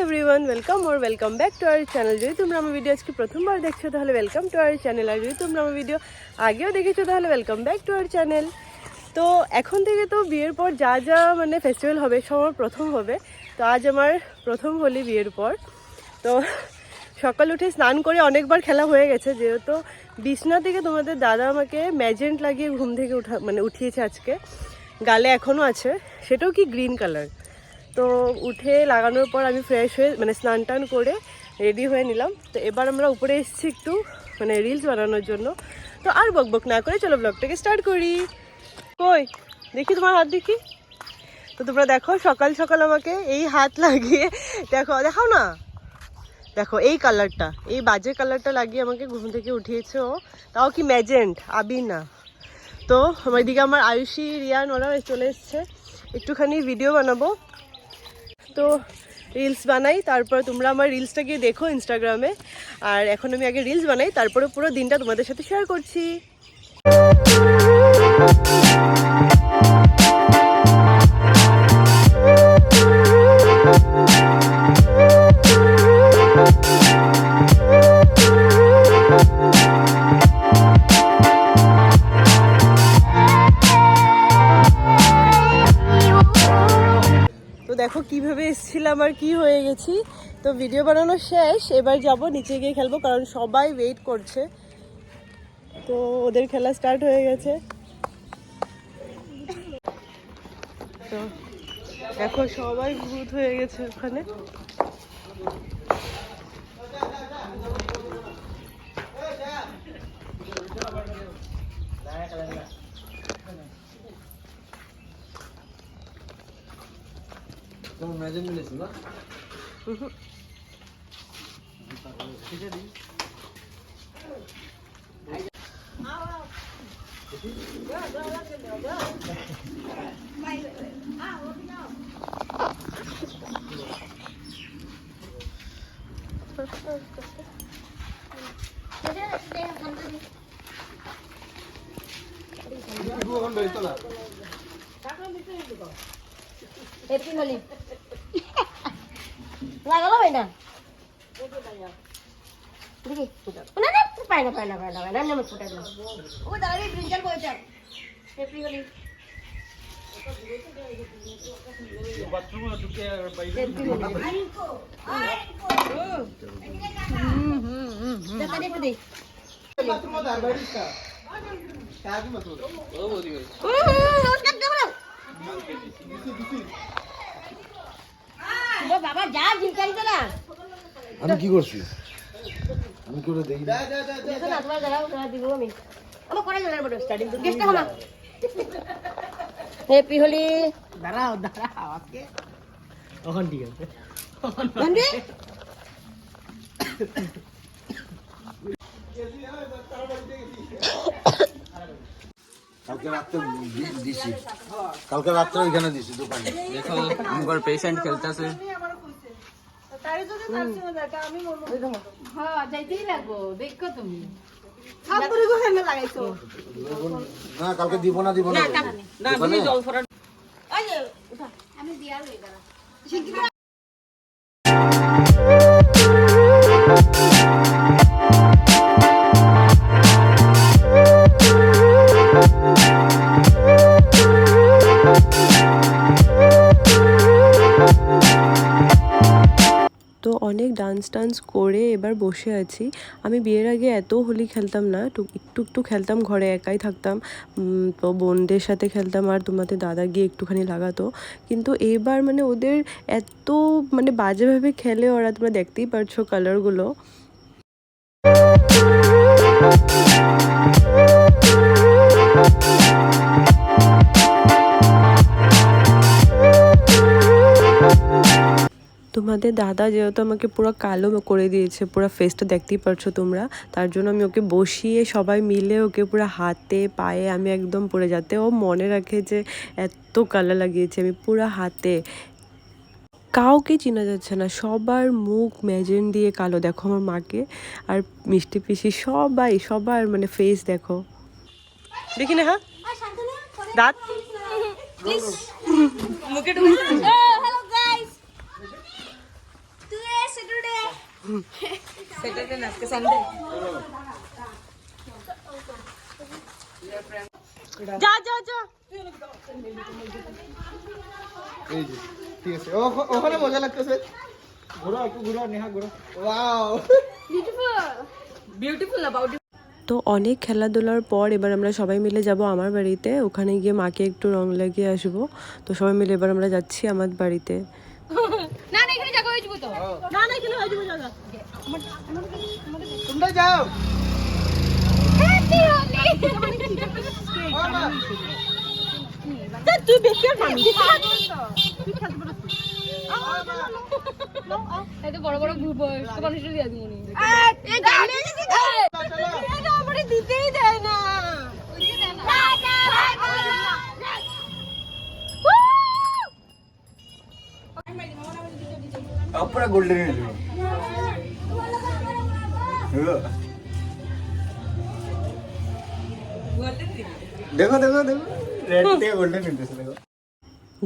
Everyone, welcome back to our channel. যদি তোমরা আমার ভিডিও আজকে প্রথমবার দেখছো তাহলে ওয়েলকাম টু আওয়ার চ্যানেল, আর যদি তোমরা আমার ভিডিও আগেও দেখেছো তাহলে welcome back to our channel. তো এখন থেকে তো বিয়ের পর যা যা মানে ফেস্টিভ্যাল হবে সব আমার প্রথম হবে। তো আজ আমার প্রথম হোলি বিয়ের পর। তো সকাল উঠে স্নান করে অনেকবার খেলা হয়ে গেছে, যেহেতু বিছনা থেকে তোমাদের দাদা আমাকে ম্যাজেন্ট লাগিয়ে ঘুম থেকে উঠিয়েছে আজকে। গালে এখনও আছে, সেটাও কি গ্রিন কালার। তো উঠে লাগানোর পর আমি ফ্রেশ হয়ে স্নান টান করে রেডি হয়ে নিলাম। তো এবার আমরা উপরে এসেছি একটু রিলস বানানোর জন্য। তো আর বকবক না করে চলো ব্লগটাকে স্টার্ট করি। কই দেখি তোমার হাত দেখি। তো তোমরা দেখো সকাল সকাল আমাকে এই হাত লাগিয়ে দেখাও না, দেখো এই কালারটা, এই বাজে কালারটা লাগিয়ে আমাকে ঘুম থেকে উঠিয়েছে ও, তাও কি ম্যাজেন্ট, আবি না। তো আমার দিকে আমার আয়ুষী, রিয়ান ওরা চলে এসছে, একটুখানি ভিডিও বানাবো। তো রিলস বানাই, তারপর তোমরা আমার রিলসটা গিয়ে দেখো ইনস্টাগ্রামে। আর এখন আমি আগে রিলস বানাই, তারপরে পুরো দিনটা তোমাদের সাথে শেয়ার করছি। দেখো কিভাবে এসেছিলাম আর কি হয়ে গেছি। তো ভিডিও বানানো শেষ, এবার যাব নিচে গিয়ে খেলবো, কারণ সবাই ওয়েট করছে। তো ওদের খেলা স্টার্ট হয়ে গেছে। তো দেখো সবাই ভূত হয়ে গেছে ওখানে। তোমার ম্যাজেন্ট মিলেছে না? হ্যাপি হোলি লাগালো ভাই না দেখি না না পায় না নাম ফুটাই দাও। ও দাঁড়াবি ব্রিঞ্জাল বইটা হ্যাপি হোলি বাথরুমে ঢুকে বাইরে দেখা দেখতে দে বাথরুমে দাঁড় বাইরেটা কাজে মত ও বলি গেল বাবা যা জিলকাইতে না। আমি কি করছি? আমি করে দেই না। দেখো না তোমার জায়গা ওটা দিব আমি। আমার করে গেলার বড় স্টার্টিং তো গেস্টটা হলো। হ্যাপি হোলি। দাঁড়াও আজকে ওখান ঠিক আছে বন্ধু। কালকে রাতে দিছি, কালকে রাতে ওইখানে দিছি দোকানে। দেখো আমার পেশেন্ট খেলতেছে। তাই যদি থাকছে না এটা আমি মরমু। হ্যাঁ যাইতেই লাগবো, দেখো তুমি হাতুড়ি গোখানে লাগাইছো না, কালকে দিব না না আমি জল ফরান। এই যে আমি দিয়া লই দাঁড়া। তো অনেক ডান্স করে এবার বসে আছি। আমি বিয়ের আগে এত হোলি খেলতাম না, একটু খেলতাম, ঘরে একাই থাকতাম। তো বোনদের সাথে খেলতাম, আর তোমাদের দাদা গিয়ে একটুখানি লাগাতো। কিন্তু এবার ওদের এত বাজেভাবে খেলে ওরা, তোমরা দেখতেই পারছো কালারগুলো। তোমাদের দাদা যেহেতু আমাকে পুরো কালো করে দিয়েছে, পুরো ফেসটা দেখতেই পারছো তোমরা, তার জন্য আমি ওকে বসিয়ে সবাই মিলে ওকে পুরো হাতে পায়ে আমি একদম পরে, যাতে ও মনে রাখে যে এত কালার লাগিয়েছে আমি পুরো হাতে। কাউকে চেনা যাচ্ছে না, সবার মুখ ম্যাজেন্ট দিয়ে কালো। দেখো আমার মাকে আর মিষ্টি পিসি সবার ফেস দেখো। দেখি না, হ্যাঁ দাঁত মুখে হ্যালো গাইস, যা যা যা এই যে ঠিক আছে ওখানে মজা লাগতেছে ঘোরা একটু ঘোরা নেহা ঘোরা ওয়াও তো অনেক খেলাধুলার পর এবার আমরা সবাই মিলে যাব আমার বাড়িতে, ওখানে গিয়ে মাকে একটু রং লাগিয়ে আসবো। তো সবাই মিলে এবার আমরা যাচ্ছি আমার বাড়িতে। না না এখানে জায়গা হয়ে যাবো তো না না এখানে হয়ে যাবো জায়গা। তোমরা যাও তুই বেশি আর মামি এত বড় বড় গ্রুপ মানুষের দিয়ে দিই দিতেই দেয় না। পুরা গোল্ডেন দেখো দেখো দেখো রেড থেকে গোল্ডেন নিতেছে দেখো।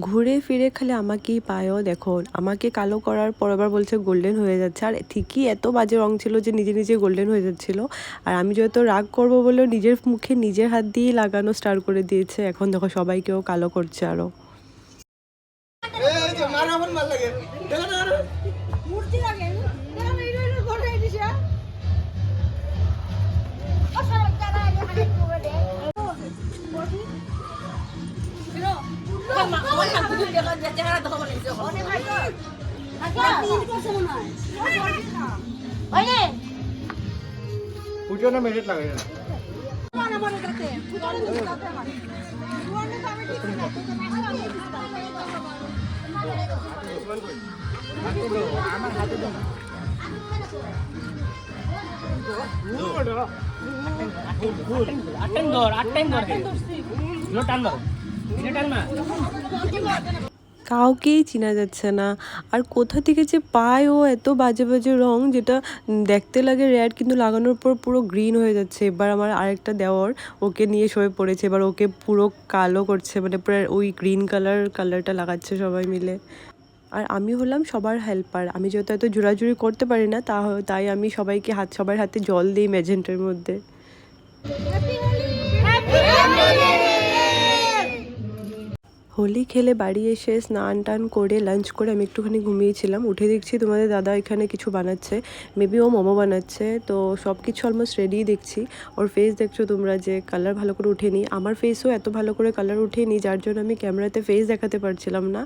ঘুরে ফিরে খালি আমাকেই পায়ও, দেখো আমাকে কালো করার পর আবার বলছে গোল্ডেন হয়ে যাচ্ছে। আর ঠিকই এত বাজে রং ছিল যে নিজে নিজে গোল্ডেন হয়ে যাচ্ছিল। আর আমি যত রাগ করবো বলেও নিজের মুখে নিজের হাত দিয়েই লাগানো স্টার্ট করে দিয়েছে। এখন দেখো সবাইকেও কালো করছে আরো। এই যে মারা মন ভাল লাগে দেখো না মূর্তি লাগে দেখো এই রইলো ঘরে দিছে ও সব জায়গা আগে হাতে করে দে পুজো না মেরিট লাগে না কাউকেই চেনা যাচ্ছে না। আর কোথা থেকে যে পায় ও এত বাজে বাজে রং, যেটা দেখতে লাগে রেড কিন্তু লাগানোর পর পুরো গ্রিন হয়ে যাচ্ছে। এবার আমার আরেকটা দেওর ওকে নিয়ে শুয়ে পড়েছে, এবার ওকে পুরো কালো করছে, মানে পুরো ওই গ্রিন কালারটা লাগাচ্ছে সবাই মিলে। আর আমি হলাম সবার হেল্পার, আমি যেহেতু এত জোড়াজুড়ি করতে পারি না তাই আমি সবাইকে সবার হাতে জল দিই ম্যাজেন্টার মধ্যে। হোলি খেলে বাড়ি এসে স্নান টান করে লাঞ্চ করে আমি একটুখানি ঘুমিয়েছিলাম। উঠে দেখছি তোমাদের দাদা এখানে কিছু বানাচ্ছে, মেবি ও মোমো বানাচ্ছে। তো সব কিছু অলমোস্ট রেডি দেখছি। ওর ফেস দেখছো তোমরা যে কালার ভালো করে উঠেনি, আমার ফেসও এত ভালো করে কালার উঠেনি, যার জন্য আমি ক্যামেরাতে ফেস দেখাতে পারছিলাম না।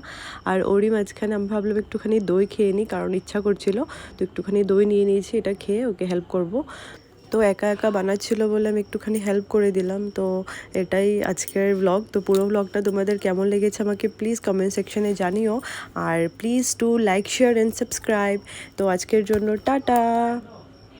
আর ওরই মাঝখানে আমি ভাবলাম একটুখানি দই খেয়ে নিই, কারণ ইচ্ছা করছিল। তো একটুখানি দই নিয়ে নিয়েছি, এটা খেয়ে ওকে হেল্প করব। তো একা একা বানাচ্ছিল বলে আমি একটুখানি হেল্প করে দিলাম। তো এটাই আজকের ব্লগ। তো পুরো ব্লগটা তোমাদের কেমন লেগেছে আমাকে প্লিজ কমেন্ট সেকশনে জানিও। আর please to like share and subscribe. তো আজকের জন্য টাটা।